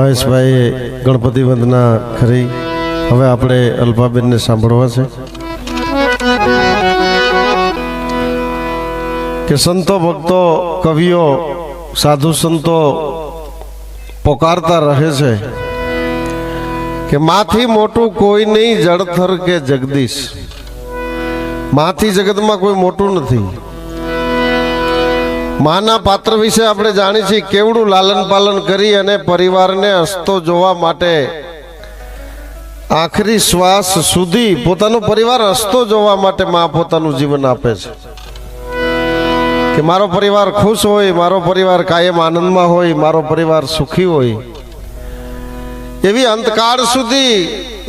મહેશભાઈએ ગણપતિ વંદના કરી. હવે આપણે અલ્પાબેનને સાંભળવા છે કે સંતો ભક્તો કવિઓ સાધુ સંતો પોકારતા રહે છે કે માથી મોટું કોઈ નહીં, જળથર કે જગદીશ. માથી જગતમાં કોઈ મોટું નથી. માના પાત્ર વિશે આપણે જાણી છીએ કેવડું લાલન પાલન કરી અને પરિવારને હસતો જોવા માટે આખરી શ્વાસ સુધી પોતાનો પરિવાર હસતો જોવા માટે મા પોતાનું જીવન આપે છે કે મારો પરિવાર ખુશ હોય, મારો પરિવાર કાયમ આનંદમાં હોય, મારો પરિવાર સુખી હોય. એવી અંતકાળ સુધી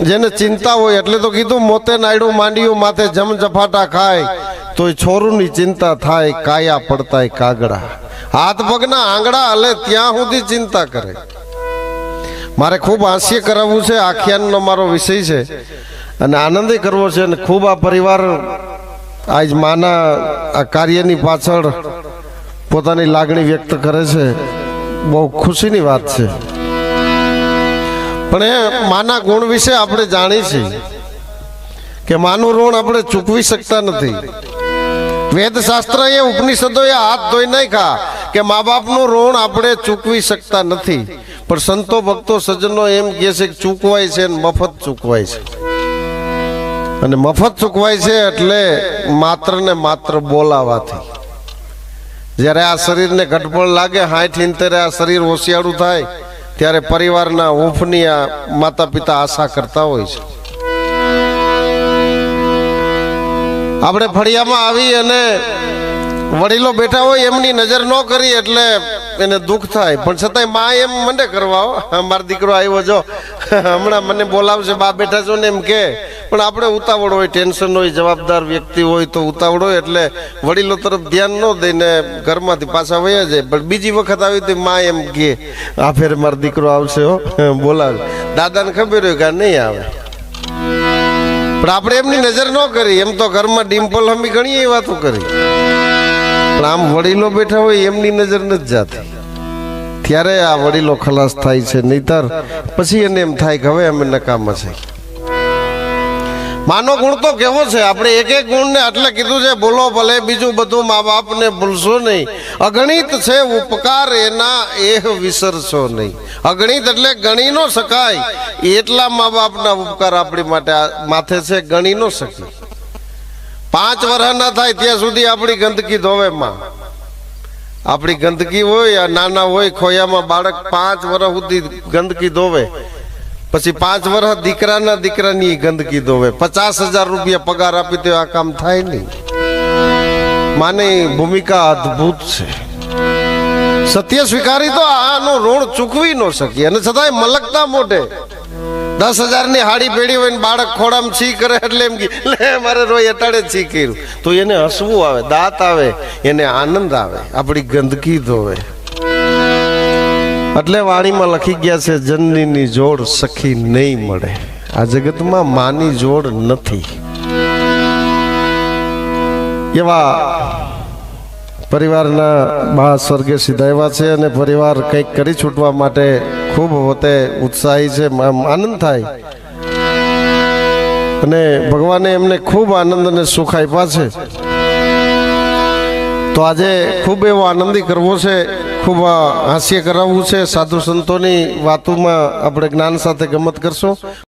જેને ચિંતા હોય, એટલે તો કીધું મોતે નાયડું માંડ્યું માથે જમ જફાટા ખાય તોય છોરુની ચિંતા થાય, કાયા પડતાય કાગડા. હાથ પગના આંગળા હલે ત્યાં સુધી ચિંતા કરે. મારે ખૂબ હાસ્ય કરાવવું છે, આખ્યાનનો મારો વિષય છે અને આનંદ કરવો છે. અને ખૂબ આ પરિવાર આજ માના આ કાર્યની પાછળ પોતાની લાગણી વ્યક્ત કરે છે. બહુ ખુશીની વાત છે. પણ એ માના ગુણ વિશે આપણે જાણીએ છીએ કે માનું ઋણ આપણે ચૂકવી શકતા નથી. વેદશાસ્ત્ર એ ઉપનિષદોએ હાથ ધોઈ નાખ્યા કે મા બાપનું ઋણ આપણે ચૂકવી શકતા નથી. પણ સંતો ભક્તો સજ્જનો એમ કહે છે કે ચૂકવાય છે અને મફત ચૂકવાય છે. અને મફત ચૂકવાય છે એટલે માત્ર ને માત્ર બોલાવાથી. જ્યારે આ શરીરને ઘટપણ લાગે 60-70 આ શરીર ઓશિયાળું થાય ત્યારે પરિવારના ઊંફની આ માતા પિતા આશા કરતા હોય છે. આપણે ફળિયામાં આવી અને વડીલો બેઠા હોય એમની નજર ન કરી એટલે એને દુઃખ થાય. પણ છતાંય મા એમ મને કરવા મારો દીકરો આવ્યો જો હમણાં મને બોલાવશે, બા બેઠા છો ને એમ કે. પણ આપણે ઉતાવળ હોય, ટેન્શન હોય, જવાબદાર વ્યક્તિ હોય તો ઉતાવળ હોય એટલે વડીલો તરફ ધ્યાન ન દઈને ઘરમાંથી પાછા વયા જાય. પણ બીજી વખત આવી તો મા એમ કે આ ફેર મારો દીકરો આવશે હો, બોલાવે. દાદાને ખબર હોય કે નહીં આવે, પણ આપણે એમની નજર ન કરી. એમ તો ઘરમાં ડિમ્પલ હમી ઘણી વાતો કરી, પણ આમ વડીલો બેઠા હોય એમની નજર નથી જાતી. ત્યારે આ વડીલો ખલાસ થાય છે. નહીતર પછી એને એમ થાય કે હવે અમે નકામા છે. માનો ગુણ તો કેવો છે, આપણે એક એક ગુણને એટલે કીધું છે બોલો ભલે બીજું બધું મા બાપને ભૂલશો નહીં. અગણિત છે ઉપકાર એના એહ વિસરશો નહીં. અગણિત એટલે ગણી ન શકાય એટલા મા બાપના ઉપકાર આપણી માટે માથે છે, ગણી ન શકી. 5 વર્ષ ના થાય ત્યાં સુધી આપણી ગંદકી ધોવે માં. આપણી ગંદકી હોય, નાના હોય ખોયામાં બાળક 5 વર્ષ સુધી ગંદકી ધોવે. પછી 5 વર્ષ દીકરાની ગંદકી ધોવે. 50,000 રૂપિયા પગાર આપી તો આ કામ થાય નહીં. માની ભૂમિકા અદ્ભુત છે. સત્ય સ્વીકારી તો આનું ઋણ ચૂકવી ન શકી. અને છતાંય મલકતા મોઢે 10,000 ની હાડી પેડી હોય ને બાળક ખોડામાં છી કરે એટલે એમ કે મારે રોજ અટાડે છી કર્યું તો એને હસવું આવે, દાંત આવે, એને આનંદ આવે. આપણી ગંદકી ધોવે. એટલે વાણીમાં લખી ગયા છે જનનીની જોડ સખી નહીં મળે. આ જગતમાં માની જોડ નથી. એવા પરિવારના બા સ્વર્ગે સીધાવ્યા છે અને પરિવાર કંઈક કરી છૂટવા માટે ખૂબ પોતે ઉત્સાહી છે. આનંદ થાય અને ભગવાને એમને ખૂબ આનંદ અને સુખ આપ્યા છે. તો આજે ખૂબ એવો આનંદી કરવો છે, ખૂબ હાસ્ય કરાવવું છે. સાધુ સંતોની વાતોમાં આપણે જ્ઞાન સાથે ગમત કરશું.